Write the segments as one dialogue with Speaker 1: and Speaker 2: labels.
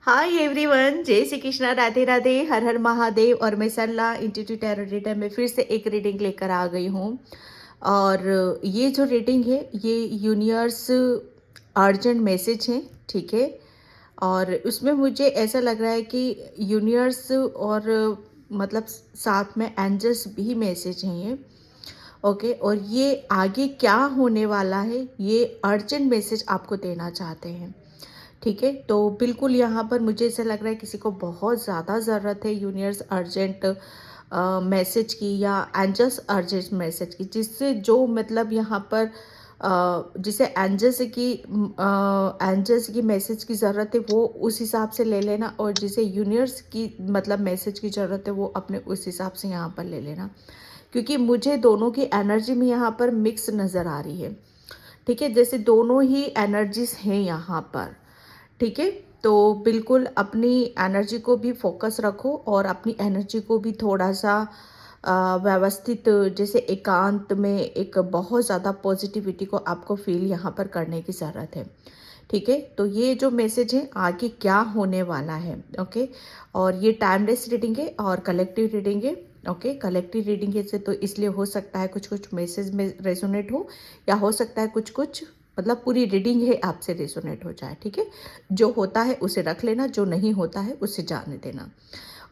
Speaker 1: Hi everyone, जय श्री कृष्णा, राधे राधे, हर हर महादेव। और मैं सरला इंस्टीट्यूट टैरो रीडर में फिर से एक रीडिंग लेकर आ गई हूँ। और ये जो रीडिंग है ये यूनिवर्स अर्जेंट मैसेज है, ठीक है। और उसमें मुझे ऐसा लग रहा है कि यूनिवर्स और मतलब साथ में एंजल्स भी मैसेज हैं ये, ओके। और ये आगे क्या होने वाला है ये अर्जेंट मैसेज आपको देना चाहते हैं, ठीक है। तो बिल्कुल यहाँ पर मुझे ऐसा लग रहा है किसी को बहुत ज़्यादा ज़रूरत है यूनिवर्स अर्जेंट मैसेज की या एंजल्स अर्जेंट मैसेज की, जिससे जो मतलब यहाँ पर जिसे एंजल्स की मैसेज की ज़रूरत है वो उस हिसाब से ले लेना, और जिसे यूनिवर्स की मतलब मैसेज की ज़रूरत है वो अपने उस हिसाब से यहाँ पर ले लेना, क्योंकि मुझे दोनों की एनर्जी में यहाँ पर मिक्स नज़र आ रही है, ठीक है। जैसे दोनों ही एनर्जीज हैं यहाँ पर, ठीक है। तो बिल्कुल अपनी एनर्जी को भी फोकस रखो और अपनी एनर्जी को भी थोड़ा सा व्यवस्थित, जैसे एकांत में एक बहुत ज़्यादा पॉजिटिविटी को आपको फील यहाँ पर करने की ज़रूरत है, ठीक है। तो ये जो मैसेज है आगे क्या होने वाला है, ओके। और ये टाइमलेस रीडिंग है और कलेक्टिव रीडिंग है, ओके। कलेक्टिव रीडिंग है से तो इसलिए हो सकता है कुछ कुछ मैसेज में रेजोनेट हो, या हो सकता है कुछ कुछ मतलब पूरी रीडिंग है आपसे रेजोनेट हो जाए, ठीक है। जो होता है उसे रख लेना, जो नहीं होता है उसे जाने देना।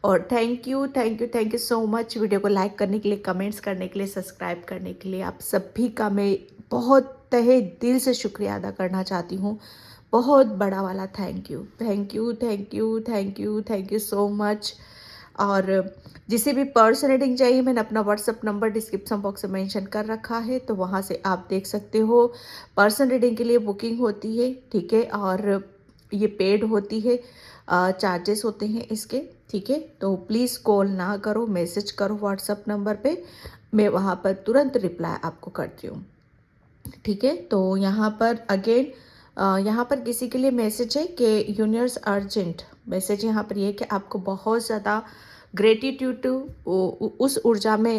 Speaker 1: और thank you thank you thank you so much video को लाइक करने के लिए, कमेंट्स करने के लिए, सब्सक्राइब करने के लिए। आप सभी का मैं बहुत तहे दिल से शुक्रिया अदा करना चाहती हूँ, बहुत बड़ा वाला thank you thank you thank you thank you thank you so much. और जिसे भी पर्सन रीडिंग चाहिए मैंने अपना व्हाट्सअप नंबर डिस्क्रिप्शन बॉक्स में मेंशन कर रखा है, तो वहाँ से आप देख सकते हो। पर्सन रीडिंग के लिए बुकिंग होती है, ठीक है। और ये पेड होती है, चार्जेस होते हैं इसके, ठीक है। तो प्लीज़ कॉल ना करो, मैसेज करो व्हाट्सअप नंबर पे, मैं वहाँ पर तुरंत रिप्लाई आपको करती हूँ, ठीक है। तो यहाँ पर अगेन यहाँ पर किसी के लिए मैसेज है कि यूनिवर्स अर्जेंट मैसेज यहाँ पर ये है कि आपको बहुत ज़्यादा ग्रेटिट्यूड उस ऊर्जा में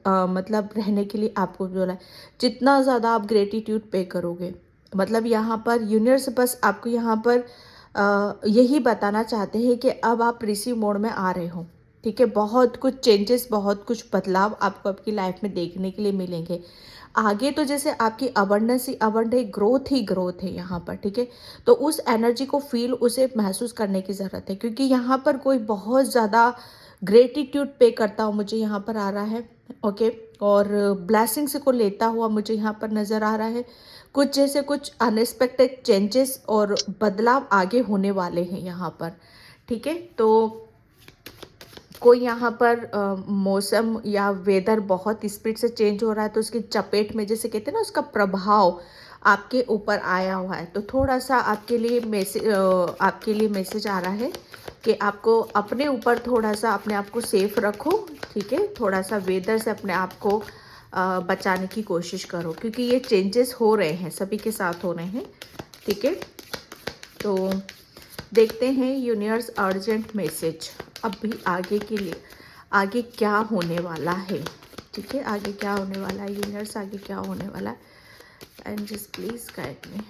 Speaker 1: मतलब रहने के लिए आपको बोला है। जितना ज़्यादा आप ग्रेटिट्यूड पे करोगे, मतलब यहाँ पर यूनिवर्स बस आपको यहाँ पर यही बताना चाहते हैं कि अब आप रिसीव मोड में आ रहे हो, ठीक है। बहुत कुछ चेंजेस, बहुत कुछ बदलाव आपको आपकी लाइफ में देखने के लिए मिलेंगे आगे। तो जैसे आपकी अबंडेंस ही अबंडेंस, ग्रोथ ही ग्रोथ है यहाँ पर, ठीक है। तो उस एनर्जी को फील, उसे महसूस करने की ज़रूरत है, क्योंकि यहाँ पर कोई बहुत ज़्यादा ग्रेटिट्यूड पे करता हुआ मुझे यहाँ पर आ रहा है, ओके। और ब्लेसिंग्स को लेता हुआ मुझे यहाँ पर नज़र आ रहा है। कुछ जैसे कुछ अनएक्सपेक्टेड चेंजेस और बदलाव आगे होने वाले हैं यहाँ पर, ठीक है। तो कोई यहाँ पर मौसम या वेदर बहुत स्पीड से चेंज हो रहा है, तो उसकी चपेट में, जैसे कहते हैं ना, उसका प्रभाव आपके ऊपर आया हुआ है। तो थोड़ा सा आपके लिए मैसेज आ रहा है कि आपको अपने ऊपर थोड़ा सा अपने आप को सेफ रखो, ठीक है। थोड़ा सा वेदर से अपने आप को बचाने की कोशिश करो, क्योंकि ये चेंजेस हो रहे हैं, सभी के साथ हो रहे हैं, ठीक है। तो देखते हैं यूनिवर्स अर्जेंट मैसेज अभी आगे के लिए, आगे क्या होने वाला है, ठीक है। आगे क्या होने वाला है यूनिवर्स, आगे क्या होने वाला है, and just please guide me.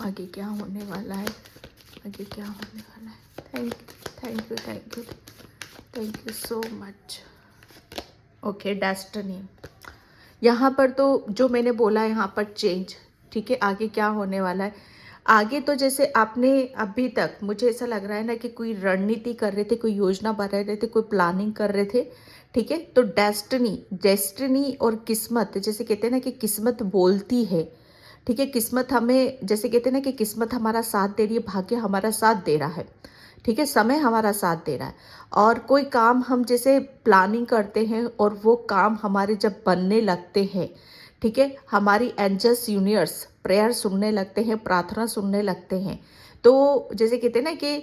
Speaker 1: आगे क्या होने वाला है, आगे क्या होने वाला है। Thank you thank you thank you thank you so much, okay. Destiny यहाँ पर तो जो मैंने बोला यहाँ पर चेंज, ठीक है। आगे क्या होने वाला है, आगे तो जैसे आपने अभी तक, मुझे ऐसा लग रहा है ना कि कोई रणनीति कर रहे थे, कोई योजना बना रहे थे, कोई प्लानिंग कर रहे थे, ठीक है। तो डेस्टिनी और किस्मत, जैसे कहते हैं ना कि किस्मत बोलती है, ठीक है। किस्मत हमें, जैसे कहते हैं ना कि किस्मत हमारा साथ दे रही है, भाग्य हमारा साथ दे रहा है, ठीक है। समय हमारा साथ दे रहा है। और कोई काम हम जैसे प्लानिंग करते हैं और वो काम हमारे जब बनने लगते हैं, ठीक है, हमारी एंजल्स यूनिवर्स प्रेयर सुनने लगते हैं, प्रार्थना सुनने लगते हैं, तो जैसे कहते हैं ना कि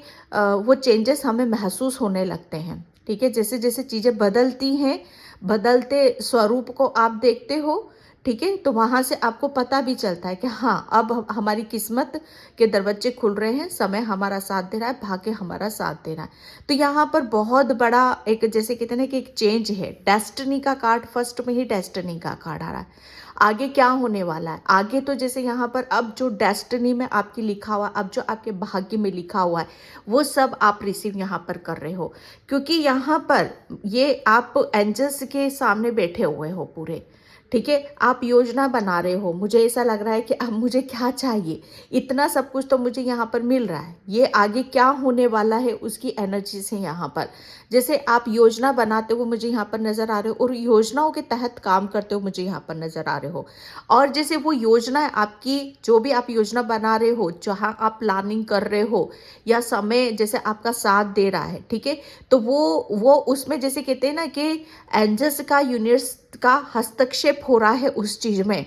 Speaker 1: वो चेंजेस हमें महसूस होने लगते हैं, ठीक है। जैसे जैसे चीज़ें बदलती हैं, बदलते स्वरूप को आप देखते हो, ठीक है। तो वहाँ से आपको पता भी चलता है कि हाँ, अब हमारी किस्मत के दरवाजे खुल रहे हैं, समय हमारा साथ दे रहा है, भाग्य हमारा साथ दे रहा है। तो यहाँ पर बहुत बड़ा एक, जैसे कहते हैं ना कि एक चेंज है। डेस्टिनी का कार्ड, फर्स्ट में ही डेस्टिनी का कार्ड आ रहा है। आगे क्या होने वाला है। आगे तो जैसे यहाँ पर अब जो डेस्टिनी में आपकी लिखा हुआ, अब जो आपके भाग्य में लिखा हुआ है, वो सब आप रिसीव यहाँ पर कर रहे हो, क्योंकि यहाँ पर ये आप एंजल्स के सामने बैठे हुए हो पूरे, ठीक है। आप योजना बना रहे हो, मुझे ऐसा लग रहा है कि अब मुझे क्या चाहिए, इतना सब कुछ तो मुझे यहाँ पर मिल रहा है, ये आगे क्या होने वाला है उसकी एनर्जी से यहाँ पर जैसे आप योजना बनाते हो मुझे यहाँ पर नजर आ रहे हो, और योजनाओं के तहत काम करते हो मुझे यहाँ पर नजर आ रहे हो। और जैसे वो योजना है आपकी, जो भी आप योजना बना रहे हो, जहाँ आप प्लानिंग कर रहे हो, या समय जैसे आपका साथ दे रहा है, ठीक है, तो वो उसमें जैसे कहते हैं ना कि एंजल्स का, यूनिवर्स का हस्तक्षेप हो रहा है उस चीज में।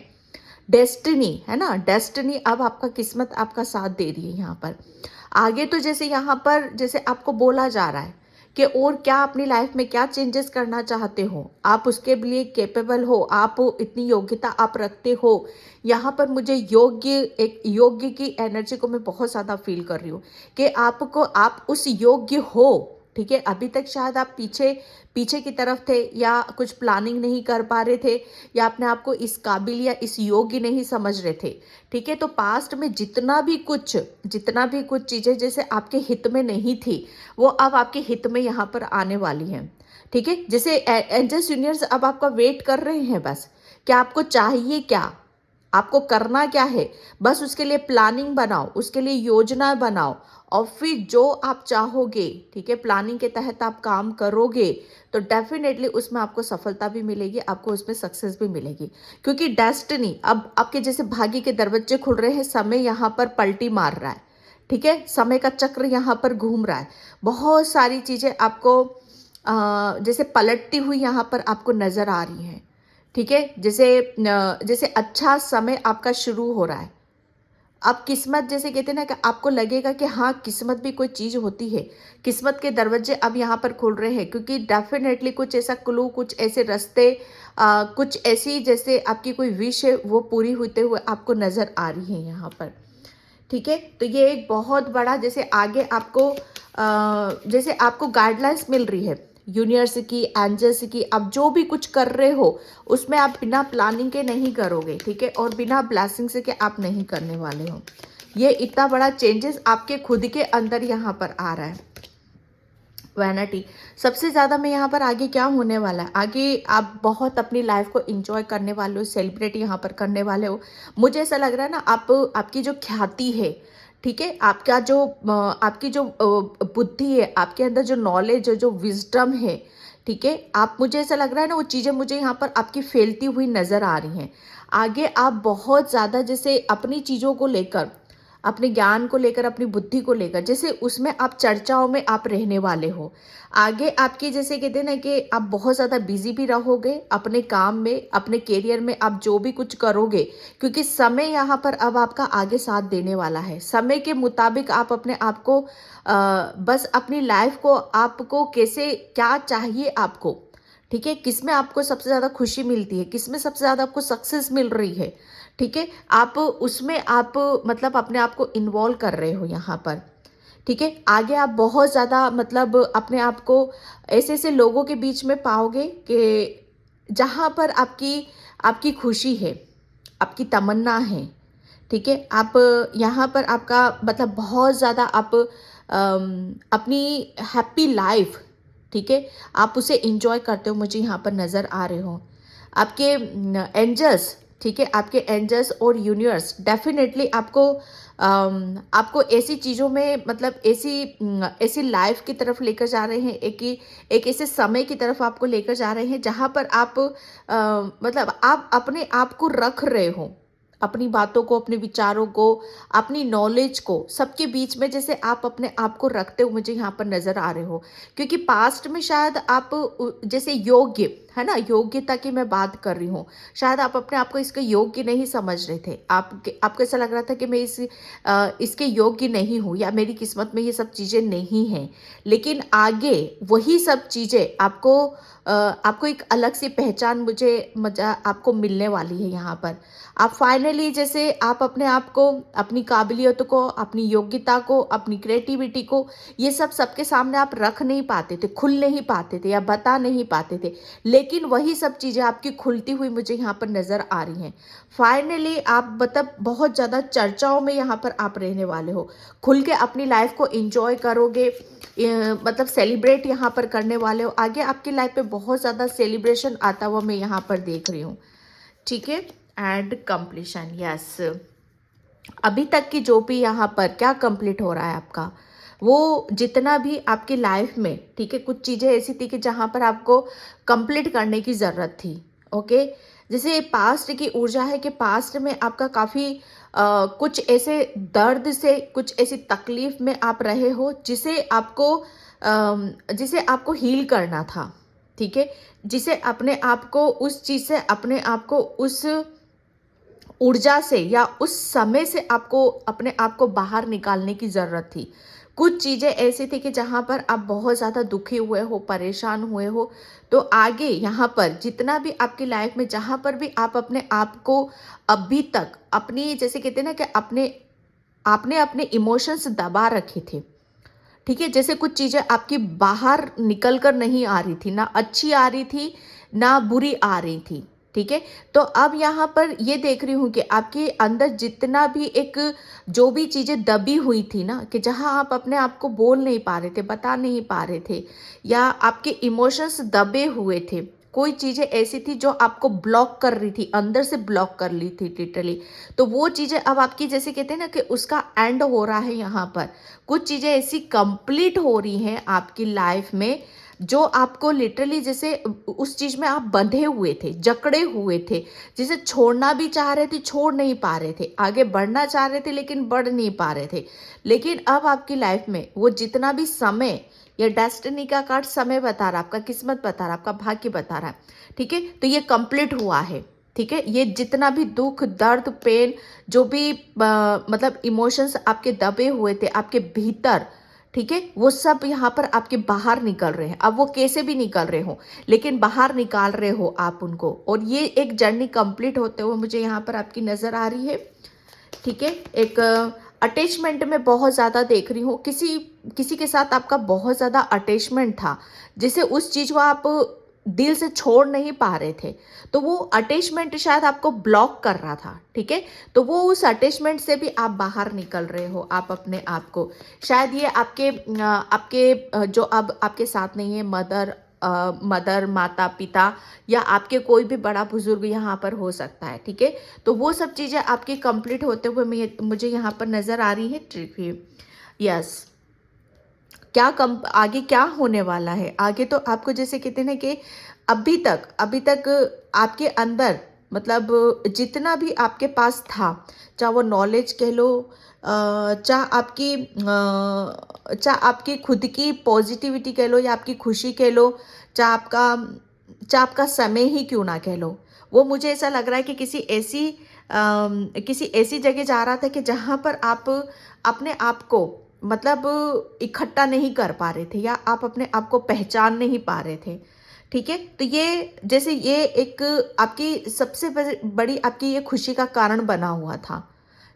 Speaker 1: डेस्टिनी है ना, डेस्टिनी अब आपका किस्मत आपका साथ दे रही है यहाँ पर। आगे तो जैसे यहाँ पर जैसे आपको बोला जा रहा है कि और क्या अपनी लाइफ में क्या चेंजेस करना चाहते हो, आप उसके लिए कैपेबल हो, आप इतनी योग्यता आप रखते हो। यहाँ पर मुझे एक योग्य की एनर्जी को मैं बहुत ज़्यादा फील कर रही हूँ कि आपको, आप उस योग्य हो, ठीक है। अभी तक शायद आप पीछे पीछे की तरफ थे, या कुछ प्लानिंग नहीं कर पा रहे थे, या अपने आप को इस काबिल या इस योग्य नहीं समझ रहे थे, ठीक है। तो पास्ट में जितना भी कुछ चीज़ें जैसे आपके हित में नहीं थी, वो अब आपके हित में यहाँ पर आने वाली हैं, ठीक है। जैसे एंजल्स यूनिवर्स अब आपका वेट कर रहे हैं बस, कि आपको चाहिए क्या, आपको करना क्या है, बस उसके लिए प्लानिंग बनाओ, उसके लिए योजना बनाओ, और फिर जो आप चाहोगे, ठीक है, प्लानिंग के तहत आप काम करोगे, तो डेफिनेटली उसमें आपको सफलता भी मिलेगी, आपको उसमें सक्सेस भी मिलेगी। क्योंकि डेस्टिनी अब आपके जैसे भाग्य के दरवाजे खुल रहे हैं, समय यहाँ पर पलटी मार रहा है, ठीक है, समय का चक्र यहाँ पर घूम रहा है, बहुत सारी चीज़ें आपको जैसे पलटती हुई यहाँ पर आपको नजर आ रही हैं, ठीक है। जैसे अच्छा समय आपका शुरू हो रहा है। अब किस्मत जैसे कहते हैं ना, कि आपको लगेगा कि हाँ, किस्मत भी कोई चीज़ होती है, किस्मत के दरवाजे अब यहाँ पर खुल रहे हैं, क्योंकि डेफिनेटली कुछ ऐसा क्लू, कुछ ऐसे रास्ते, कुछ ऐसी जैसे आपकी कोई विश है वो पूरी होते हुए आपको नज़र आ रही है यहाँ पर, ठीक है। तो ये एक बहुत बड़ा जैसे आगे आपको जैसे आपको गाइडलाइंस मिल रही है यूनिवर्स की, एंजल्स की। अब जो भी कुछ कर रहे हो उसमें आप बिना प्लानिंग के नहीं करोगे, ठीक है, और बिना ब्लेसिंग से के आप नहीं करने वाले हो। ये इतना बड़ा चेंजेस आपके खुद के अंदर यहाँ पर आ रहा है। वैनिटी सबसे ज़्यादा में यहाँ पर आगे क्या होने वाला है, आगे आप बहुत अपनी लाइफ को एंजॉय करने वाले हो, सेलिब्रेट यहाँ पर करने वाले हो। मुझे ऐसा लग रहा है ना, आपकी जो ख्याति है, ठीक है, आपकी जो बुद्धि है, आपके अंदर जो नॉलेज है, जो विजडम है, ठीक है, आप, मुझे ऐसा लग रहा है ना, वो चीज़ें मुझे यहाँ पर आपकी फैलती हुई नज़र आ रही हैं। आगे आप बहुत ज़्यादा जैसे अपनी चीज़ों को लेकर, अपने ज्ञान को लेकर, अपनी बुद्धि को लेकर, जैसे उसमें आप चर्चाओं में आप रहने वाले हो। आगे आपकी जैसे कहते हैं ना कि आप बहुत ज़्यादा बिजी भी रहोगे अपने काम में, अपने करियर में, आप जो भी कुछ करोगे, क्योंकि समय यहाँ पर अब आपका आगे साथ देने वाला है। समय के मुताबिक आप अपने आप को बस अपनी लाइफ को, आपको कैसे क्या चाहिए आपको, ठीक है, किसमें आपको सबसे ज़्यादा खुशी मिलती है, किसमें सबसे ज़्यादा आपको सक्सेस मिल रही है, ठीक है, आप उसमें आप मतलब अपने आप को इन्वॉल्व कर रहे हो यहाँ पर, ठीक है। आगे आप बहुत ज़्यादा मतलब अपने आप को ऐसे ऐसे लोगों के बीच में पाओगे कि जहाँ पर आपकी आपकी खुशी है, आपकी तमन्ना है, ठीक है। आप यहाँ पर आपका मतलब बहुत ज़्यादा आप अपनी हैप्पी लाइफ, ठीक है, आप उसे इंजॉय करते हो, मुझे यहाँ पर नज़र आ रहे हो। आपके एंजल्स, ठीक है, आपके एंजल्स और यूनिवर्स डेफिनेटली आपको ऐसी चीज़ों में मतलब ऐसी लाइफ की तरफ लेकर जा रहे हैं, एक ऐसे समय की तरफ आपको लेकर जा रहे हैं जहाँ पर आप मतलब आप अपने आप को रख रहे हो, अपनी बातों को, अपने विचारों को, अपनी नॉलेज को सबके बीच में जैसे आप अपने आप को रखते हो, मुझे यहाँ पर नज़र आ रहे हो। क्योंकि पास्ट में शायद आप जैसे योग्य है ना, योग्यता की मैं बात कर रही हूँ, शायद आप अपने आप को इसके योग्य नहीं समझ रहे थे, आपको ऐसा लग रहा था कि मैं इसके योग्य नहीं हूँ, या मेरी किस्मत में ये सब चीज़ें नहीं हैं। लेकिन आगे वही सब चीज़ें आपको एक अलग सी पहचान मुझे आपको मिलने वाली है यहाँ पर। आप फाइनली फाइनली जैसे आप अपने आप को, अपनी काबिलियतों को, अपनी योग्यता को, अपनी क्रिएटिविटी को, ये सब सबके सामने आप रख नहीं पाते थे, खुल नहीं पाते थे या बता नहीं पाते थे, लेकिन वही सब चीज़ें आपकी खुलती हुई मुझे यहाँ पर नज़र आ रही हैं। फाइनली आप मतलब बहुत ज़्यादा चर्चाओं में यहाँ पर आप रहने वाले हो, खुल के अपनी लाइफ को इंजॉय करोगे, मतलब सेलिब्रेट यहाँ पर करने वाले हो। आगे आपकी लाइफ में बहुत ज़्यादा सेलिब्रेशन आता हुआ मैं यहाँ पर देख रही हूँ, ठीक है। एंड कंप्लीशन, यस, अभी तक की जो भी यहाँ पर क्या कंप्लीट हो रहा है आपका, वो जितना भी आपकी लाइफ में, ठीक है, कुछ चीज़ें ऐसी थी कि जहाँ पर आपको कंप्लीट करने की ज़रूरत थी, ओके। जैसे पास्ट की ऊर्जा है कि पास्ट में आपका काफ़ी कुछ ऐसे दर्द से, कुछ ऐसी तकलीफ में आप रहे हो जिसे आपको हील करना था, ठीक है, जिसे अपने आप को उस चीज़ से, अपने आप को उस ऊर्जा से या उस समय से आपको अपने आप को बाहर निकालने की ज़रूरत थी। कुछ चीज़ें ऐसी थी कि जहाँ पर आप बहुत ज़्यादा दुखी हुए हो, परेशान हुए हो, तो आगे यहाँ पर जितना भी आपकी लाइफ में, जहाँ पर भी आप अपने आप को अभी तक अपनी, जैसे कहते हैं ना कि आपने अपने इमोशंस दबा रखे थे, ठीक है, जैसे कुछ चीज़ें आपकी बाहर निकल कर नहीं आ रही थी, ना अच्छी आ रही थी ना बुरी आ रही थी, ठीक है। तो अब यहाँ पर ये देख रही हूँ कि आपके अंदर जितना भी एक, जो भी चीज़ें दबी हुई थी ना, कि जहाँ आप अपने आप को बोल नहीं पा रहे थे, बता नहीं पा रहे थे, या आपके इमोशंस दबे हुए थे, कोई चीज़ें ऐसी थी जो आपको ब्लॉक कर रही थी, अंदर से ब्लॉक कर ली थी लिटरली, तो वो चीज़ें अब आपकी, जैसे कहते हैं ना कि उसका एंड हो रहा है यहाँ पर। कुछ चीज़ें ऐसी कंप्लीट हो रही हैं आपकी लाइफ में जो आपको लिटरली, जैसे उस चीज़ में आप बंधे हुए थे, जकड़े हुए थे, जिसे छोड़ना भी चाह रहे थे, छोड़ नहीं पा रहे थे, आगे बढ़ना चाह रहे थे लेकिन बढ़ नहीं पा रहे थे। लेकिन अब आपकी लाइफ में वो जितना भी समय, या डेस्टिनी का कार्ड समय बता रहा है, आपका किस्मत बता रहा है, आपका भाग्य बता रहा है, ठीक है, तो ये कंप्लीट हुआ है, ठीक है। ये जितना भी दुख, दर्द, पेन, जो भी मतलब इमोशंस आपके दबे हुए थे आपके भीतर, ठीक है, वो सब यहाँ पर आपके बाहर निकल रहे हैं। अब वो कैसे भी निकल रहे हो, लेकिन बाहर निकाल रहे हो आप उनको, और ये एक जर्नी कंप्लीट होते हुए मुझे यहाँ पर आपकी नज़र आ रही है, ठीक है। एक अटैचमेंट में बहुत ज़्यादा देख रही हूँ, किसी के साथ आपका बहुत ज़्यादा अटैचमेंट था, जिसे उस चीज़ को आप दिल से छोड़ नहीं पा रहे थे, तो वो अटैचमेंट शायद आपको ब्लॉक कर रहा था, ठीक है। तो वो उस अटैचमेंट से भी आप बाहर निकल रहे हो, आप अपने आप को, शायद ये आपके जो अब आपके साथ नहीं है, मदर, माता पिता, या आपके कोई भी बड़ा बुजुर्ग यहाँ पर हो सकता है, ठीक है। तो वो सब चीज़ें आपकी कंप्लीट होते हुए मुझे यहाँ पर नज़र आ रही है, ठीक है, यस। आगे क्या होने वाला है, आगे तो आपको, जैसे कहते हैं ना कि अभी तक आपके अंदर, मतलब जितना भी आपके पास था, चाहे वो नॉलेज कह लो, चाहे आपकी खुद की पॉजिटिविटी कह लो, या आपकी खुशी कह लो, चाहे आपका समय ही क्यों ना कह लो, वो मुझे ऐसा लग रहा है कि किसी ऐसी जगह जा रहा था कि जहाँ पर आप अपने आप को, मतलब इकट्ठा नहीं कर पा रहे थे, या आप अपने आप को पहचान नहीं पा रहे थे, ठीक है। तो ये, जैसे ये एक आपकी सबसे बड़ी आपकी ये खुशी का कारण बना हुआ था,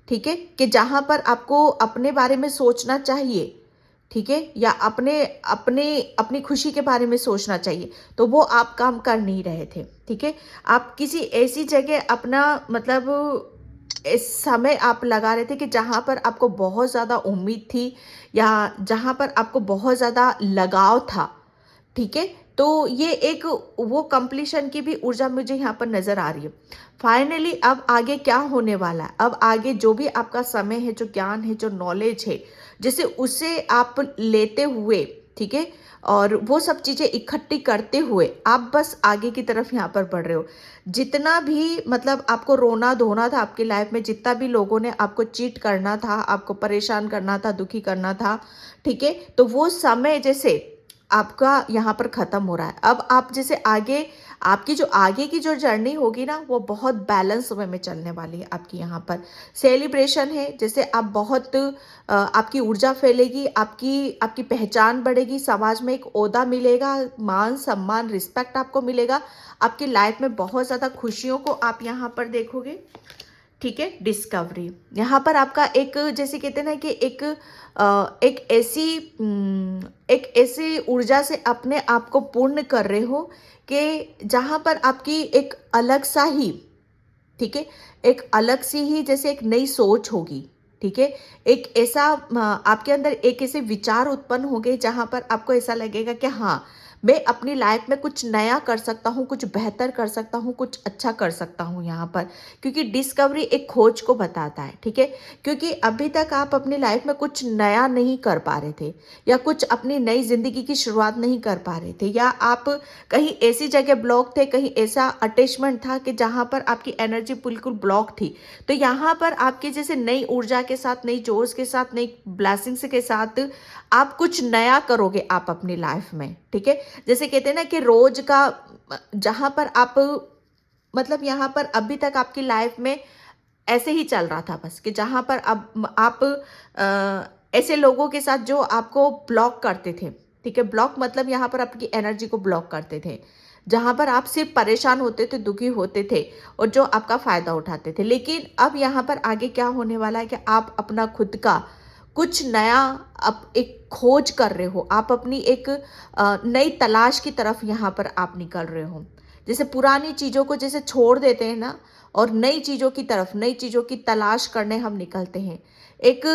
Speaker 1: ठीक है, कि जहाँ पर आपको अपने बारे में सोचना चाहिए, ठीक है, या अपनी खुशी के बारे में सोचना चाहिए, तो वो आप काम कर नहीं रहे थे, ठीक है। आप किसी ऐसी जगह अपना, मतलब इस समय आप लगा रहे थे कि जहाँ पर आपको बहुत ज़्यादा उम्मीद थी, या जहाँ पर आपको बहुत ज़्यादा लगाव था, ठीक है। तो ये एक वो कंप्लीशन की भी ऊर्जा मुझे यहाँ पर नज़र आ रही है। फाइनली अब आगे क्या होने वाला है, अब आगे जो भी आपका समय है, जो ज्ञान है, जो नॉलेज है, जैसे उसे आप लेते हुए, ठीक है, और वो सब चीज़ें इकट्ठी करते हुए आप बस आगे की तरफ यहाँ पर बढ़ रहे हो। जितना भी, मतलब आपको रोना धोना था आपकी लाइफ में, जितना भी लोगों ने आपको चीट करना था, आपको परेशान करना था, दुखी करना था, ठीक है, तो वो समय जैसे आपका यहाँ पर ख़त्म हो रहा है। अब आप जैसे आपकी जो आगे की जो जर्नी होगी ना, वो बहुत बैलेंस वे में चलने वाली है। आपकी यहाँ पर सेलिब्रेशन है, जैसे आप बहुत आपकी ऊर्जा फैलेगी, आपकी पहचान बढ़ेगी, समाज में एक ओहदा मिलेगा, मान सम्मान, रिस्पेक्ट आपको मिलेगा, आपकी लाइफ में बहुत ज़्यादा खुशियों को आप यहाँ पर देखोगे, ठीक है, डिस्कवरी। यहाँ पर आपका एक, जैसे कहते हैं ना कि एक ऐसी ऊर्जा से अपने आप को पूर्ण कर रहे हो कि जहाँ पर आपकी एक अलग सा ही, ठीक है, एक अलग सी ही जैसे एक नई सोच होगी। ठीक है, एक ऐसा आपके अंदर एक ऐसे विचार उत्पन्न होंगे जहां पर आपको ऐसा लगेगा कि हाँ, मैं अपनी लाइफ में कुछ नया कर सकता हूँ, कुछ बेहतर कर सकता हूँ, कुछ अच्छा कर सकता हूँ यहाँ पर। क्योंकि डिस्कवरी एक खोज को बताता है। ठीक है, क्योंकि अभी तक आप अपनी लाइफ में कुछ नया नहीं कर पा रहे थे, या कुछ अपनी नई जिंदगी की शुरुआत नहीं कर पा रहे थे, या आप कहीं ऐसी जगह ब्लॉक थे, कहीं ऐसा अटैचमेंट था कि जहां पर आपकी एनर्जी बिल्कुल ब्लॉक थी। तो यहाँ पर आपके जैसे नई ऊर्जा के साथ, नई जोश के साथ, नई ब्लेसिंग्स के साथ आप कुछ नया करोगे आप अपनी लाइफ में। ठीक है, जैसे कहते हैं ना कि रोज का, जहां पर आप, मतलब यहाँ पर अभी तक आपकी लाइफ में ऐसे ही चल रहा था बस, कि जहां पर अब आप ऐसे लोगों के साथ जो आपको ब्लॉक करते थे। ठीक है, ब्लॉक मतलब यहाँ पर आपकी एनर्जी को ब्लॉक करते थे, जहां पर आप सिर्फ परेशान होते थे, दुखी होते थे, और जो आपका फायदा उठाते थे। लेकिन अब यहाँ पर आगे क्या होने वाला है कि आप अपना खुद का कुछ नया, अब एक खोज कर रहे हो, आप अपनी एक नई तलाश की तरफ यहाँ पर आप निकल रहे हो। जैसे पुरानी चीज़ों को जैसे छोड़ देते हैं ना, और नई चीज़ों की तरफ, नई चीज़ों की तलाश करने हम निकलते हैं। एक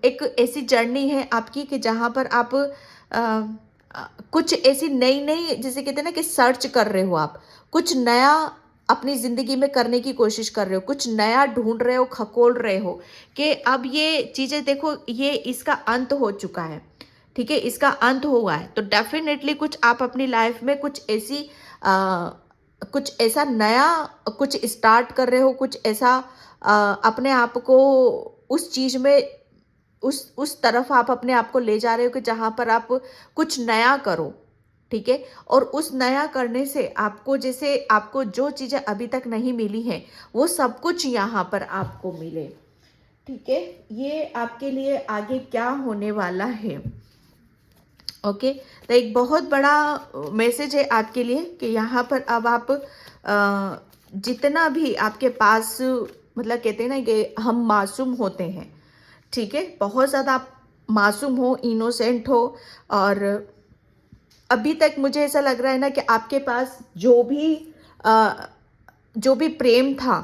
Speaker 1: एक ऐसी जर्नी है आपकी कि जहाँ पर आप कुछ ऐसी नई नई, जैसे कहते हैं ना कि सर्च कर रहे हो, आप कुछ नया अपनी ज़िंदगी में करने की कोशिश कर रहे हो, कुछ नया ढूंढ रहे हो, खकोल रहे हो कि अब ये चीज़ें देखो, ये इसका अंत हो चुका है। ठीक है, इसका अंत हुआ है, तो डेफिनेटली कुछ आप अपनी लाइफ में कुछ ऐसी कुछ ऐसा नया कुछ स्टार्ट कर रहे हो, कुछ ऐसा अपने आप को उस चीज़ में, उस तरफ आप अपने आप को ले जा रहे हो कि जहाँ पर आप कुछ नया करो। ठीक है, और उस नया करने से आपको, जैसे आपको जो चीज़ें अभी तक नहीं मिली हैं, वो सब कुछ यहाँ पर आपको मिले। ठीक है, ये आपके लिए आगे क्या होने वाला है। ओके, तो एक बहुत बड़ा मैसेज है आपके लिए कि यहाँ पर अब आप जितना भी आपके पास, मतलब कहते हैं ना कि हम मासूम होते हैं। ठीक है, बहुत ज़्यादा आप मासूम हो, इनोसेंट हो, और अभी तक मुझे ऐसा लग रहा है ना कि आपके पास जो भी प्रेम था,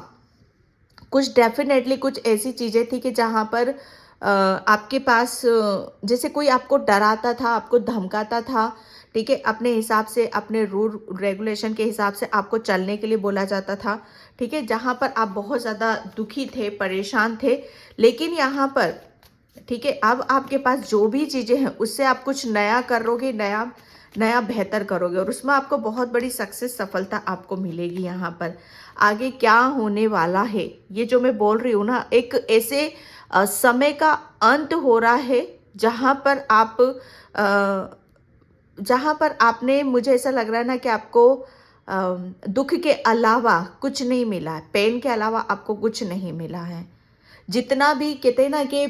Speaker 1: कुछ डेफिनेटली कुछ ऐसी चीज़ें थी कि जहाँ पर आपके पास जैसे कोई आपको डराता था, आपको धमकाता था। ठीक है, अपने हिसाब से, अपने रूल रेगुलेशन के हिसाब से आपको चलने के लिए बोला जाता था। ठीक है, जहाँ पर आप बहुत ज़्यादा दुखी थे, परेशान थे। लेकिन यहाँ पर, ठीक है, अब आपके पास जो भी चीज़ें हैं उससे आप कुछ नया करोगे, नया नया बेहतर करोगे, और उसमें आपको बहुत बड़ी सक्सेस, सफलता आपको मिलेगी। यहाँ पर आगे क्या होने वाला है, ये जो मैं बोल रही हूँ ना, एक ऐसे समय का अंत हो रहा है जहाँ पर आप जहाँ पर आपने, मुझे ऐसा लग रहा है ना कि आपको दुख के अलावा कुछ नहीं मिला है, पेन के अलावा आपको कुछ नहीं मिला है। जितना भी कहते हैं ना कि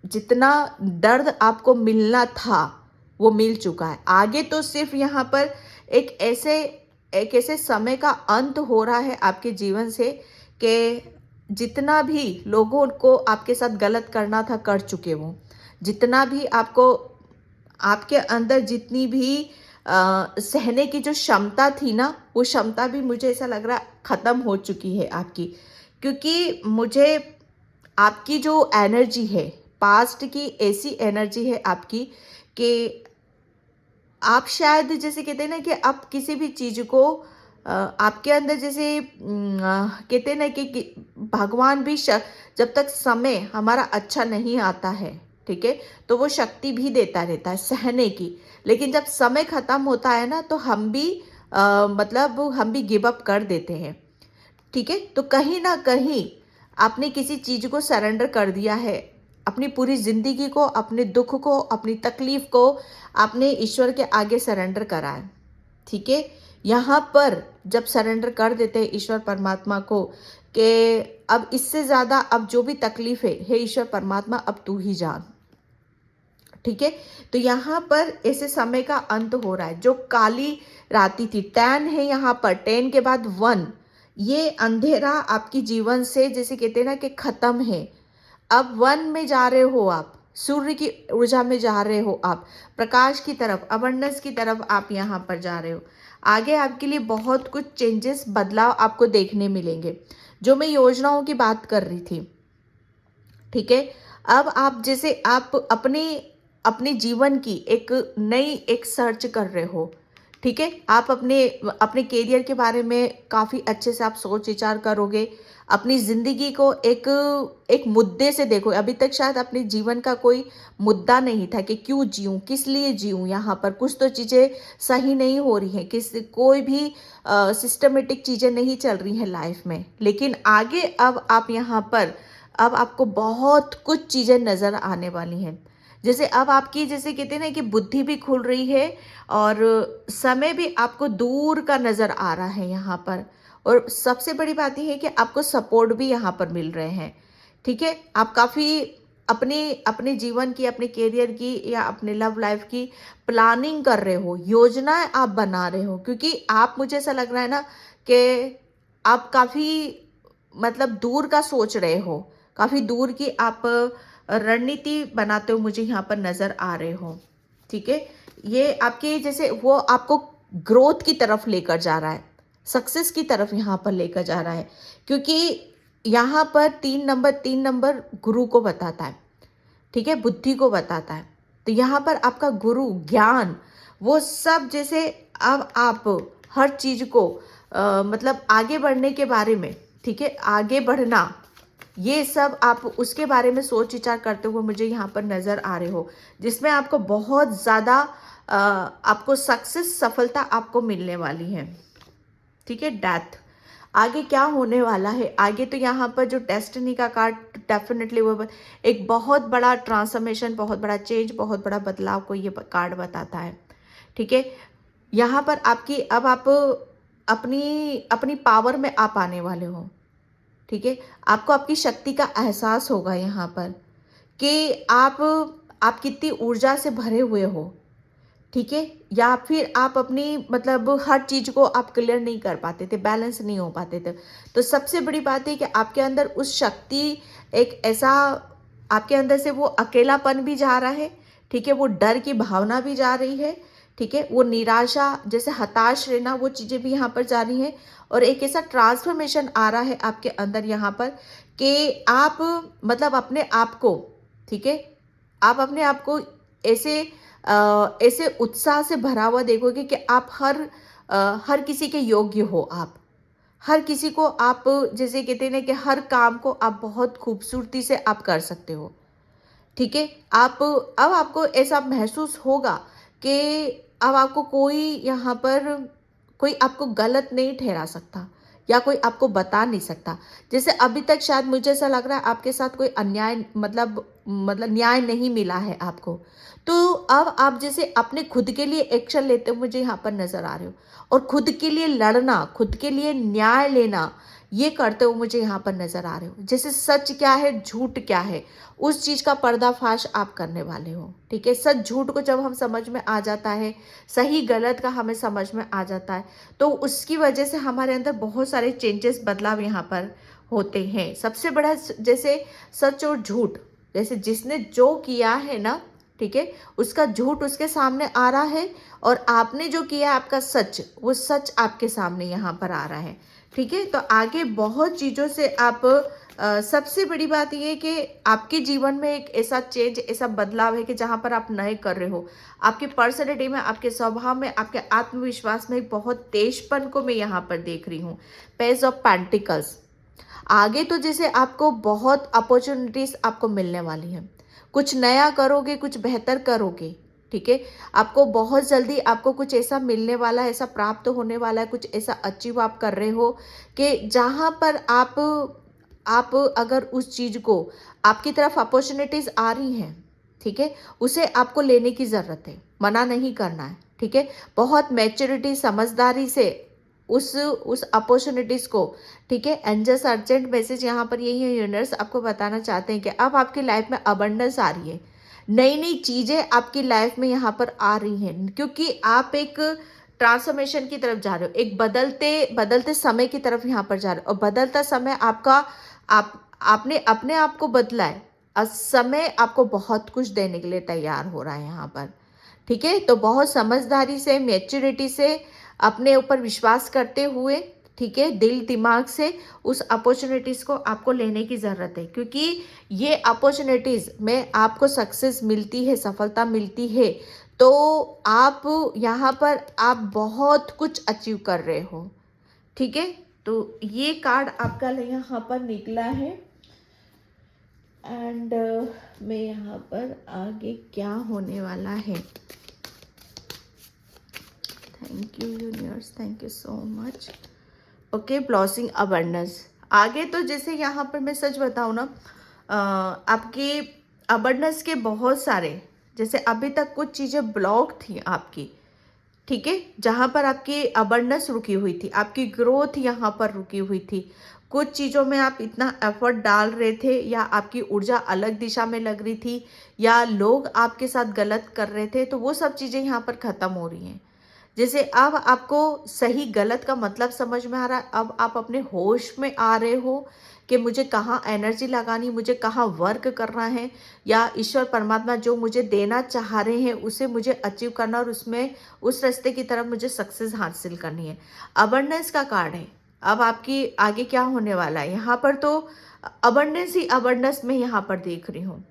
Speaker 1: जितना दर्द आपको मिलना था वो मिल चुका है। आगे तो सिर्फ यहाँ पर एक ऐसे समय का अंत हो रहा है आपके जीवन से कि जितना भी लोगों को आपके साथ गलत करना था, कर चुके वो। जितना भी आपको, आपके अंदर जितनी भी सहने की जो क्षमता थी ना, वो क्षमता भी मुझे ऐसा लग रहा है ख़त्म हो चुकी है आपकी। क्योंकि मुझे आपकी जो एनर्जी है, पास्ट की ऐसी एनर्जी है आपकी कि आप शायद, जैसे कहते हैं ना कि आप किसी भी चीज़ को आपके अंदर जैसे कहते हैं ना कि भगवान भी जब तक समय हमारा अच्छा नहीं आता है, ठीक है, तो वो शक्ति भी देता रहता है सहने की। लेकिन जब समय ख़त्म होता है ना, तो हम भी मतलब हम भी गिव अप कर देते हैं। ठीक है, तो कहीं ना कहीं आपने किसी चीज़ को सरेंडर कर दिया है, अपनी पूरी ज़िंदगी को, अपने दुख को, अपनी तकलीफ़ को आपने ईश्वर के आगे सरेंडर करा है। ठीक है, यहाँ पर जब सरेंडर कर देते हैं ईश्वर परमात्मा को कि अब इससे ज़्यादा, अब जो भी तकलीफ़ है, हे ईश्वर परमात्मा अब तू ही जान। ठीक है, तो यहाँ पर ऐसे समय का अंत हो रहा है। जो काली राती थी, 10 है यहाँ पर, 10 के बाद 1, ये अंधेरा आपकी जीवन से जैसे कहते हैं ना कि खत्म है। अब वन में जा रहे हो आप, सूर्य की ऊर्जा में जा रहे हो आप, प्रकाश की तरफ, अबंडेंस की तरफ आप यहाँ पर जा रहे हो। आगे आपके लिए बहुत कुछ चेंजेस, बदलाव आपको देखने मिलेंगे। जो मैं योजनाओं की बात कर रही थी, ठीक है, अब आप जैसे आप अपने अपने जीवन की एक नई एक सर्च कर रहे हो, ठीक है, आप अपने अपने करियर के बारे में काफ़ी अच्छे से आप सोच विचार करोगे। अपनी ज़िंदगी को एक एक मुद्दे से देखो। अभी तक शायद अपने जीवन का कोई मुद्दा नहीं था कि क्यों जीऊँ, किस लिए जीऊँ। यहाँ पर कुछ तो चीज़ें सही नहीं हो रही हैं, किस कोई भी सिस्टमेटिक चीज़ें नहीं चल रही हैं लाइफ में। लेकिन आगे अब आप यहाँ पर, अब आपको बहुत कुछ चीज़ें नज़र आने वाली हैं। जैसे अब आपकी जैसे कहते हैं ना कि बुद्धि भी खुल रही है और समय भी आपको दूर का नज़र आ रहा है यहाँ पर। और सबसे बड़ी बात ये है कि आपको सपोर्ट भी यहाँ पर मिल रहे हैं, ठीक है। आप काफ़ी अपने अपने जीवन की, अपने करियर की या अपने लव लाइफ की प्लानिंग कर रहे हो, योजनाएं आप बना रहे हो, क्योंकि आप, मुझे ऐसा लग रहा है ना कि आप काफ़ी मतलब दूर का सोच रहे हो, काफ़ी दूर की आप रणनीति बनाते हो, मुझे यहाँ पर नज़र आ रहे हो, ठीक है। ये आपके जैसे वो आपको ग्रोथ की तरफ लेकर जा रहा है, सक्सेस की तरफ यहाँ पर लेकर जा रहा है, क्योंकि यहाँ पर 3 नंबर गुरु को बताता है, ठीक है, बुद्धि को बताता है। तो यहाँ पर आपका गुरु ज्ञान, वो सब जैसे अब आप हर चीज़ को मतलब आगे बढ़ने के बारे में, ठीक है, आगे बढ़ना, ये सब आप उसके बारे में सोच विचार करते हुए मुझे यहाँ पर नज़र आ रहे हो, जिसमें आपको बहुत ज़्यादा आपको सक्सेस, सफलता आपको मिलने वाली है, ठीक है। डेथ, आगे क्या होने वाला है, आगे तो यहाँ पर जो डेस्टिनी का कार्ड डेफिनेटली वो एक बहुत बड़ा ट्रांसफॉर्मेशन, बहुत बड़ा चेंज, बहुत बड़ा बदलाव को ये कार्ड बताता है, ठीक है। यहाँ पर आपकी, अब आप अपनी अपनी पावर में आप आने वाले हो, ठीक है। आपको आपकी शक्ति का एहसास होगा यहाँ पर कि आप कितनी ऊर्जा से भरे हुए हो, ठीक है। या फिर आप अपनी मतलब हर चीज़ को आप क्लियर नहीं कर पाते थे, बैलेंस नहीं हो पाते थे। तो सबसे बड़ी बात है कि आपके अंदर उस शक्ति, एक ऐसा आपके अंदर से वो अकेलापन भी जा रहा है, ठीक है, वो डर की भावना भी जा रही है, ठीक है, वो निराशा, जैसे हताश रहना, वो चीज़ें भी यहाँ पर जा रही हैं। और एक ऐसा ट्रांसफॉर्मेशन आ रहा है आपके अंदर यहाँ पर कि आप मतलब अपने आप को, ठीक है, आप अपने आप को ऐसे ऐसे उत्साह से भरा हुआ देखोगे कि आप हर किसी के योग्य हो। आप हर किसी को, आप जैसे कहते हैं ना कि हर काम को आप बहुत खूबसूरती से आप कर सकते हो, ठीक है। आप अब आपको ऐसा महसूस होगा कि अब आपको कोई यहाँ पर, कोई आपको गलत नहीं ठहरा सकता या कोई आपको बता नहीं सकता। जैसे अभी तक शायद मुझे ऐसा लग रहा है आपके साथ कोई अन्याय, मतलब न्याय नहीं मिला है आपको। तो अब आप जैसे अपने खुद के लिए एक्शन लेते हो, मुझे यहाँ पर नज़र आ रहे हो, और खुद के लिए लड़ना, खुद के लिए न्याय लेना, ये करते हुए मुझे यहाँ पर नज़र आ रहे हो। जैसे सच क्या है, झूठ क्या है, उस चीज़ का पर्दाफाश आप करने वाले हो, ठीक है। सच झूठ को जब हम समझ में आ जाता है, सही गलत का हमें समझ में आ जाता है, तो उसकी वजह से हमारे अंदर बहुत सारे चेंजेस, बदलाव यहाँ पर होते हैं। सबसे बड़ा जैसे सच और झूठ, जैसे जिसने जो किया है ना, ठीक है, उसका झूठ उसके सामने आ रहा है, और आपने जो किया आपका सच, वो सच आपके सामने यहाँ पर आ रहा है, ठीक है। तो आगे बहुत चीज़ों से आप सबसे बड़ी बात ये है कि आपके जीवन में एक ऐसा चेंज, ऐसा बदलाव है कि जहाँ पर आप नए कर रहे हो। आपकी पर्सनैलिटी में, आपके स्वभाव में, आपके आत्मविश्वास में एक बहुत तेजपन को मैं यहाँ पर देख रही हूँ। पेज ऑफ पेंटिकल्स, आगे तो जैसे आपको बहुत अपॉर्चुनिटीज़ आपको मिलने वाली हैं। कुछ नया करोगे, कुछ बेहतर करोगे, ठीक है। आपको बहुत जल्दी आपको कुछ ऐसा मिलने वाला है, ऐसा प्राप्त होने वाला है, कुछ ऐसा अचीव आप कर रहे हो कि जहाँ पर आप अगर उस चीज़ को, आपकी तरफ अपॉर्चुनिटीज़ आ रही हैं, ठीक है, उसे आपको लेने की ज़रूरत है, मना नहीं करना है, ठीक है। बहुत मैच्योरिटी, समझदारी से उस अपॉर्चुनिटीज़ को, ठीक है। एंजल्स अर्जेंट मैसेज यहाँ पर यही है, यूनिवर्स आपको बताना चाहते हैं कि अब आपकी लाइफ में अबंडेंस आ रही है, नई नई चीज़ें आपकी लाइफ में यहाँ पर आ रही हैं, क्योंकि आप एक ट्रांसफॉर्मेशन की तरफ जा रहे हो, एक बदलते बदलते समय की तरफ यहाँ पर जा रहे हो। और बदलता समय आपका, आपने अपने आप को बदला है, समय आपको बहुत कुछ देने के लिए तैयार हो रहा है यहाँ पर, ठीक है। तो बहुत समझदारी से, मैच्योरिटी से, अपने ऊपर विश्वास करते हुए, ठीक है, दिल दिमाग से उस अपॉर्चुनिटीज़ को आपको लेने की ज़रूरत है, क्योंकि ये अपॉर्चुनिटीज़ में आपको सक्सेस मिलती है, सफलता मिलती है, तो आप यहाँ पर आप बहुत कुछ अचीव कर रहे हो, ठीक है। तो ये कार्ड आपका यहाँ पर निकला है। एंड मैं यहाँ पर आगे क्या होने वाला है, thank you universe, thank you so much. Okay, blessing abundance. आगे तो जैसे यहाँ पर मैं सच बताऊँ ना, आपके अबंडेंस के बहुत सारे, जैसे अभी तक कुछ चीज़ें ब्लॉक थी आपकी, ठीक है, जहाँ पर आपकी अबंडेंस रुकी हुई थी, आपकी ग्रोथ यहाँ पर रुकी हुई थी, कुछ चीज़ों में आप इतना एफर्ट डाल रहे थे, या आपकी ऊर्जा अलग दिशा में लग रही थी, या लोग आपके साथ गलत कर रहे थे, तो वो सब चीज़ें यहाँ पर ख़त्म हो रही हैं। जैसे अब आपको सही गलत का मतलब समझ में आ रहा है, अब आप अपने होश में आ रहे हो कि मुझे कहाँ एनर्जी लगानी, मुझे कहाँ वर्क करना है, या ईश्वर परमात्मा जो मुझे देना चाह रहे हैं उसे मुझे अचीव करना, और उसमें उस रास्ते की तरफ मुझे सक्सेस हासिल करनी है। अबंडेंस का कार्ड है। अब आपकी आगे क्या होने वाला है, यहाँ पर तो अबंडेंस ही अबंडेंस में यहाँ पर देख रही हूँ,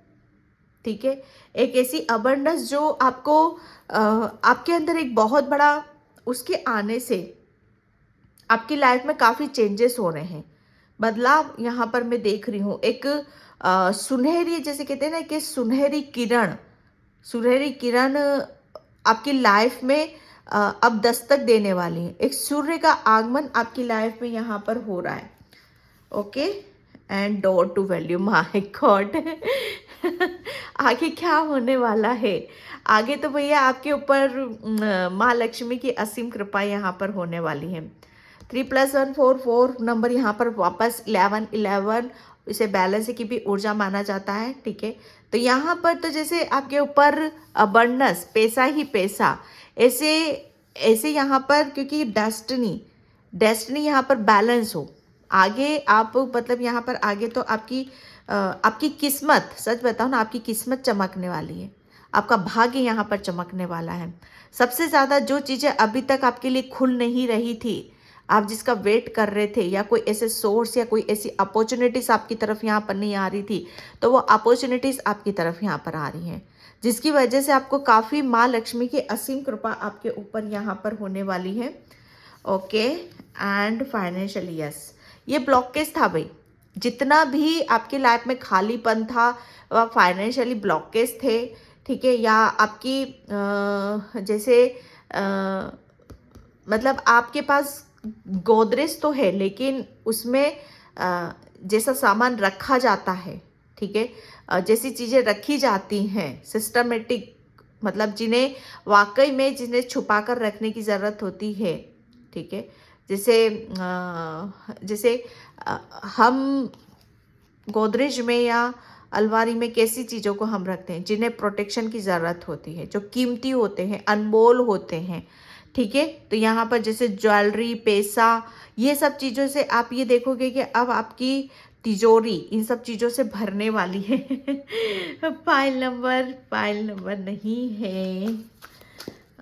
Speaker 1: ठीक है। एक ऐसी अबंडेंस जो आपको आपके अंदर एक बहुत बड़ा, उसके आने से आपकी लाइफ में काफ़ी चेंजेस हो रहे हैं, बदलाव यहाँ पर मैं देख रही हूँ। एक सुनहरी, जैसे कहते हैं ना कि सुनहरी किरण, सुनहरी किरण आपकी लाइफ में अब दस्तक देने वाली है। एक सूर्य का आगमन आपकी लाइफ में यहाँ पर हो रहा है। Okay, and door to value, my god. आगे क्या होने वाला है, आगे तो भैया आपके ऊपर माँ लक्ष्मी की असीम कृपा यहाँ पर होने वाली है। 3+1 4 4 नंबर यहाँ पर वापस 11 इसे बैलेंस की भी ऊर्जा माना जाता है, ठीक है। तो यहाँ पर तो जैसे आपके ऊपर अबंडेंस, पैसा ही पैसा, ऐसे ऐसे यहाँ पर, क्योंकि डेस्टिनी यहाँ पर बैलेंस हो, आगे आप मतलब यहाँ पर आगे तो आपकी किस्मत, सच बताओ ना, आपकी किस्मत चमकने वाली है, आपका भाग्य यहाँ पर चमकने वाला है। सबसे ज़्यादा जो चीज़ें अभी तक आपके लिए खुल नहीं रही थी, आप जिसका वेट कर रहे थे, या कोई ऐसे सोर्स या कोई ऐसी अपॉर्चुनिटीज़ आपकी तरफ यहाँ पर नहीं आ रही थी, तो वो अपॉर्चुनिटीज़ आपकी तरफ यहाँ पर आ रही हैं, जिसकी वजह से आपको काफ़ी माँ लक्ष्मी की असीम कृपा आपके ऊपर यहाँ पर होने वाली है। ओके, एंड फाइनेंशियली यस, ये ब्लॉकेज था भाई, जितना भी आपकी लाइफ में खालीपन था वह फाइनेंशियली ब्लॉकेज थे, ठीक है, या आपकी जैसे मतलब आपके पास गोदरेज तो है, लेकिन उसमें जैसा सामान रखा जाता है, ठीक है, जैसी चीज़ें रखी जाती हैं सिस्टमेटिक, मतलब जिन्हें वाकई में जिन्हें छुपा कर रखने की ज़रूरत होती है, ठीक है, जैसे हम गोदरेज में या अलमारी में कैसी चीज़ों को हम रखते हैं जिन्हें प्रोटेक्शन की ज़रूरत होती है, जो कीमती होते हैं, अनमोल होते हैं, ठीक है। तो यहाँ पर जैसे ज्वेलरी, पैसा, ये सब चीज़ों से आप ये देखोगे कि अब आपकी तिजोरी इन सब चीज़ों से भरने वाली है। फाइल नंबर नहीं है।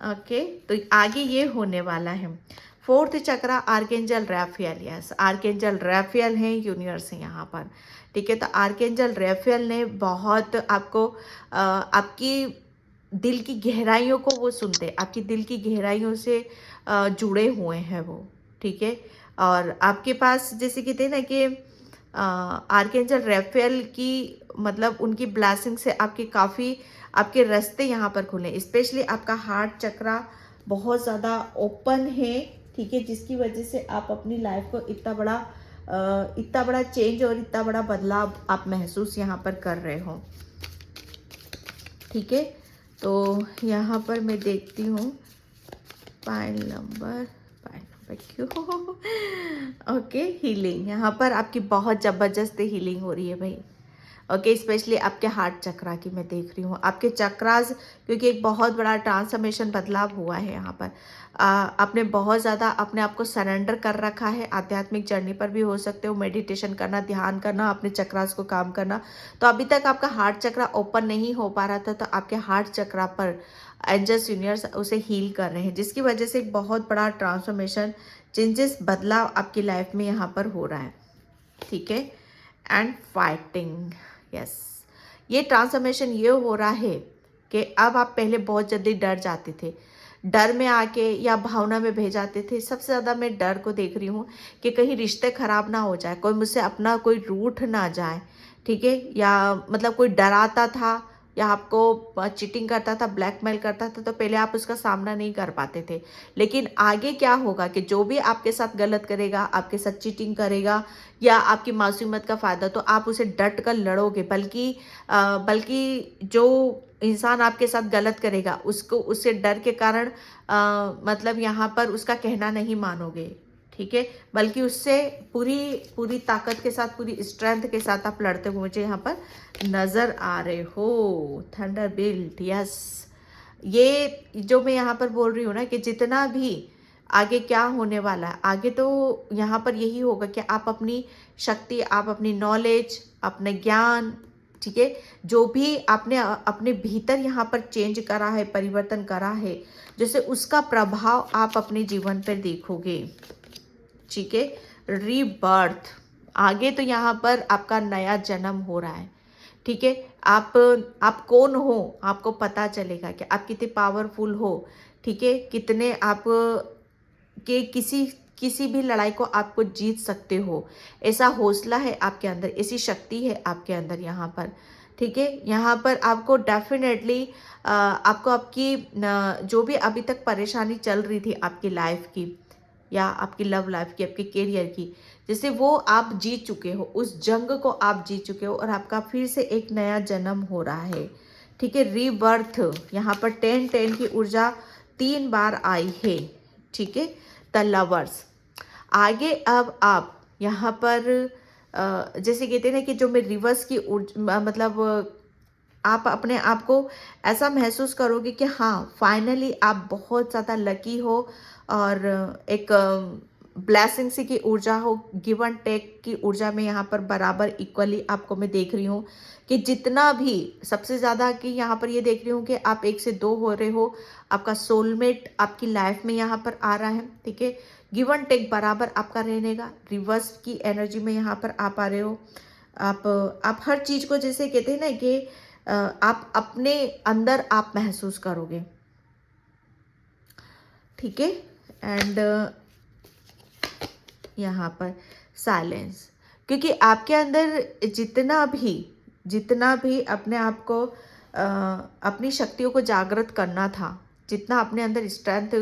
Speaker 1: ओके, तो आगे ये होने वाला है। 4th chakra archangel Raphael, yes, archangel Raphael है, यूनिवर्स है यहाँ पर, ठीक है। तो आर्केंजल राफेल ने बहुत आपको आपकी दिल की गहराइयों को वो सुनते, आपकी दिल की गहराइयों से जुड़े हुए हैं वो, ठीक है। और आपके पास जैसे कहते हैं ना कि आर्केंजल राफेल की मतलब उनकी ब्लेसिंग से आपके काफ़ी आपके रास्ते यहाँ पर खुले, स्पेशली आपका हार्ट चक्रा बहुत ज़्यादा ओपन है, ठीक है, जिसकी वजह से आप अपनी लाइफ को इतना बड़ा चेंज और इतना बड़ा बदलाव आप महसूस यहाँ पर कर रहे हो, ठीक है। तो यहाँ पर मैं देखती हूँ पाइल नंबर क्यों। ओके, हीलिंग, यहाँ पर आपकी बहुत ज़बरदस्त हीलिंग हो रही है भाई। ओके, स्पेशली आपके हार्ट चक्रा की मैं देख रही हूँ, आपके चक्रास, क्योंकि एक बहुत बड़ा ट्रांसफॉर्मेशन बदलाव हुआ है यहाँ पर। आपने बहुत ज़्यादा अपने आप को सरेंडर कर रखा है, आध्यात्मिक जर्नी पर भी हो सकते हो, मेडिटेशन करना, ध्यान करना, अपने चक्रास को काम करना। तो अभी तक आपका हार्ट चक्रा ओपन नहीं हो पा रहा था, तो आपके हार्ट चक्रा पर एंजल्स यूनिवर्स उसे हील कर रहे हैं, जिसकी वजह से एक बहुत बड़ा ट्रांसफॉर्मेशन, चेंजेस, बदलाव आपकी लाइफ में यहाँ पर हो रहा है। ठीक है, एंड फाइटिंग, यस, ये ट्रांसफॉर्मेशन ये हो रहा है कि अब आप पहले बहुत जल्दी डर जाते थे, डर में आके या भावना में बह जाते थे। सबसे ज़्यादा मैं डर को देख रही हूँ कि कहीं रिश्ते खराब ना हो जाए, कोई मुझसे अपना कोई रूठ ना जाए, ठीक है, या मतलब कोई डराता था या आपको चीटिंग करता था, ब्लैकमेल करता था, तो पहले आप उसका सामना नहीं कर पाते थे। लेकिन आगे क्या होगा कि जो भी आपके साथ गलत करेगा, आपके साथ चीटिंग करेगा या आपकी मासूमियत का फ़ायदा, तो आप उसे डट कर लड़ोगे। बल्कि जो इंसान आपके साथ गलत करेगा उसको, उससे डर के कारण मतलब यहाँ पर उसका कहना नहीं मानोगे, ठीक है, बल्कि उससे पूरी पूरी ताकत के साथ, पूरी स्ट्रेंथ के साथ आप लड़ते हुए मुझे यहाँ पर नज़र आ रहे हो। थंडर बिल्ट, यस, ये जो मैं यहाँ पर बोल रही हूँ ना कि जितना भी आगे क्या होने वाला है, आगे तो यहाँ पर यही होगा कि आप अपनी शक्ति, आप अपनी नॉलेज, अपने ज्ञान, ठीक है, जो भी आपने अपने भीतर यहाँ पर चेंज करा है, परिवर्तन करा है, जैसे उसका प्रभाव आप अपने जीवन पर देखोगे। ठीक है, रीबर्थ, आगे तो यहाँ पर आपका नया जन्म हो रहा है। ठीक है, आप कौन हो आपको पता चलेगा कि आप कितने पावरफुल हो। ठीक है, कितने आप के किसी भी लड़ाई को आपको जीत सकते हो, ऐसा हौसला है आपके अंदर, ऐसी शक्ति है आपके अंदर यहाँ पर। ठीक है, यहाँ पर आपको डेफिनेटली आपको आपकी जो भी अभी तक परेशानी चल रही थी आपकी लाइफ की या आपकी लव लाइफ की, आपके करियर की, जैसे वो आप जीत चुके हो, उस जंग को आप जीत चुके हो और आपका फिर से एक नया जन्म हो रहा है। ठीक है, रीबर्थ, यहाँ पर 10-10 की ऊर्जा 3 बार आई है। ठीक है, द लवर्स, आगे अब आप यहाँ पर जैसे कहते हैं ना कि जो मैं रिवर्स की मतलब आप अपने आप को ऐसा महसूस करोगे कि हाँ, फाइनली आप बहुत ज़्यादा लकी हो और एक ब्लेसिंग्स की ऊर्जा हो, गिव एंड टेक की ऊर्जा में यहाँ पर बराबर इक्वली आपको मैं देख रही हूँ कि जितना भी, सबसे ज़्यादा कि यहाँ पर ये देख रही हूँ कि आप 1 से 2 हो रहे हो, आपका सोलमेट आपकी लाइफ में यहाँ पर आ रहा है। ठीक है, गिव एंड टेक बराबर आपका रहने का, रिवर्स की एनर्जी में यहाँ पर आप आ रहे हो। आप हर चीज़ को जैसे कहते हैं ना कि आप अपने अंदर आप महसूस करोगे। ठीक है, एंड यहाँ पर साइलेंस, क्योंकि आपके अंदर जितना भी अपने आप को अपनी शक्तियों को जागृत करना था, जितना अपने अंदर स्ट्रेंथ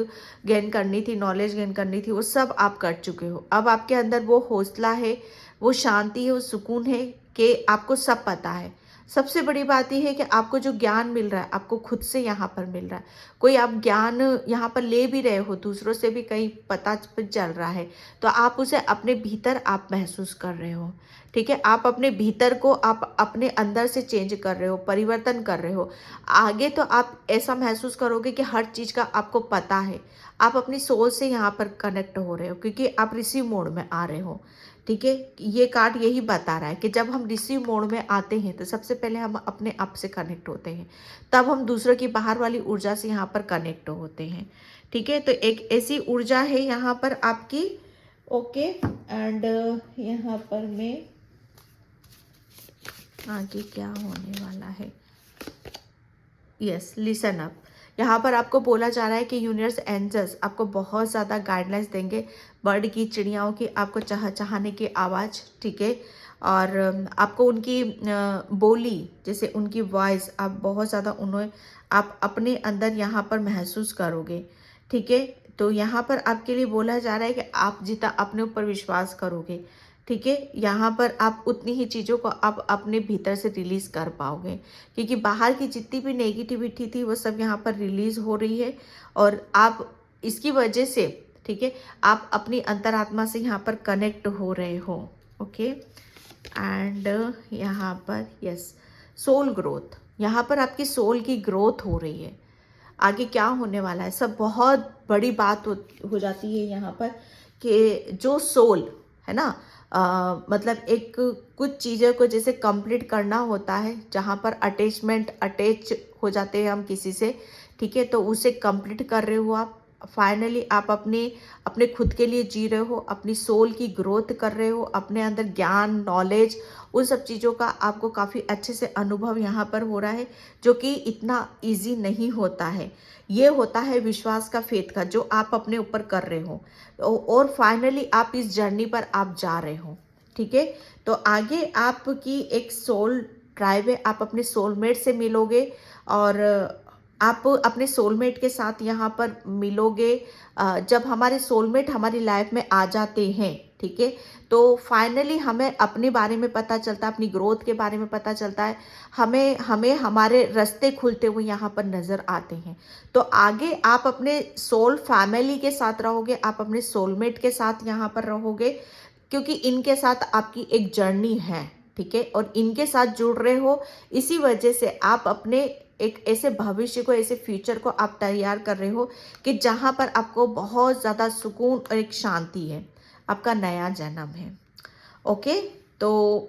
Speaker 1: गेन करनी थी, नॉलेज गेन करनी थी, वो सब आप कर चुके हो। अब आपके अंदर वो हौसला है, वो शांति है, वो सुकून है कि आपको सब पता है। सबसे बड़ी बात यह है कि आपको जो ज्ञान मिल रहा है, आपको खुद से यहाँ पर मिल रहा है। कोई आप ज्ञान यहाँ पर ले भी रहे हो, दूसरों से भी कहीं पता चल रहा है, तो आप उसे अपने भीतर आप महसूस कर रहे हो। ठीक है, आप अपने भीतर को आप अपने अंदर से चेंज कर रहे हो, परिवर्तन कर रहे हो। आगे तो आप ऐसा महसूस करोगे कि हर चीज़ का आपको पता है, आप अपनी सोल से यहाँ पर कनेक्ट हो रहे हो, क्योंकि आप रिसीव मोड में आ रहे हो। ठीक है, ये कार्ड यही बता रहा है कि जब हम रिसीव मोड में आते हैं तो सबसे पहले हम अपने आप से कनेक्ट होते हैं, तब हम दूसरों की बाहर वाली ऊर्जा से यहाँ पर कनेक्ट होते हैं। ठीक है, तो एक ऐसी ऊर्जा है यहाँ पर आपकी। ओके, एंड यहाँ पर मैं आगे क्या होने वाला है, यस, लिसन अप, यहाँ पर आपको बोला जा रहा है कि यूनिवर्स एंजल्स आपको बहुत ज़्यादा गाइडलाइंस देंगे, बर्ड की, चिड़ियाओं की, आपको चहचहाने की आवाज़, ठीक है, और आपको उनकी बोली, जैसे उनकी वॉइस, आप बहुत ज़्यादा उन्हें आप अपने अंदर यहाँ पर महसूस करोगे। ठीक है, तो यहाँ पर आपके लिए बोला जा रहा है कि आप जितना अपने ऊपर विश्वास करोगे, ठीक है, यहाँ पर आप उतनी ही चीज़ों को आप अपने भीतर से रिलीज़ कर पाओगे, क्योंकि बाहर की जितनी भी नेगेटिविटी थी वो सब यहाँ पर रिलीज़ हो रही है और आप इसकी वजह से, ठीक है, आप अपनी अंतरात्मा से यहाँ पर कनेक्ट हो रहे हो। ओके, एंड यहाँ पर यस, सोल ग्रोथ, यहाँ पर आपकी सोल की ग्रोथ हो रही है। आगे क्या होने वाला है सब बहुत बड़ी बात हो जाती है यहाँ पर, कि जो सोल है ना, मतलब एक कुछ चीज़ों को जैसे कंप्लीट करना होता है, जहाँ पर अटैच हो जाते हैं हम किसी से, ठीक है, तो उसे कंप्लीट कर रहे हो आप। फाइनली आप अपने अपने खुद के लिए जी रहे हो, अपनी सोल की ग्रोथ कर रहे हो, अपने अंदर ज्ञान नॉलेज उन सब चीज़ों का आपको काफ़ी अच्छे से अनुभव यहाँ पर हो रहा है, जो कि इतना इजी नहीं होता है। ये होता है विश्वास का, फेथ का, जो आप अपने ऊपर कर रहे हो, और फाइनली आप इस जर्नी पर आप जा रहे हो, ठीक है। तो आगे आपकी एक सोल ड्राइव है, आप अपने सोलमेट से मिलोगे, और आप अपने सोलमेट के साथ यहाँ पर मिलोगे। जब हमारे सोलमेट हमारी लाइफ में आ जाते हैं, ठीक है, तो फाइनली हमें अपने बारे में पता चलता है, अपनी ग्रोथ के बारे में पता चलता है, हमें हमें हमारे रास्ते खुलते हुए यहाँ पर नज़र आते हैं। तो आगे आप अपने सोल फैमिली के साथ रहोगे, आप अपने सोलमेट के साथ यहाँ पर रहोगे, क्योंकि इनके साथ आपकी एक जर्नी है, ठीक है, और इनके साथ जुड़ रहे हो। इसी वजह से आप अपने एक ऐसे भविष्य को, ऐसे फ्यूचर को आप तैयार कर रहे हो कि जहाँ पर आपको बहुत ज़्यादा सुकून और एक शांति है, आपका नया जन्म है। ओके, तो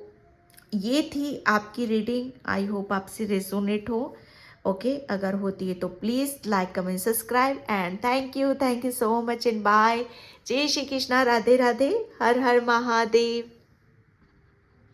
Speaker 1: ये थी आपकी रीडिंग। आई होप आपसे रेजोनेट हो। ओके, अगर होती है तो please like comment subscribe, and thank you so much, and bye. जय श्री कृष्णा, राधे राधे, हर हर महादेव।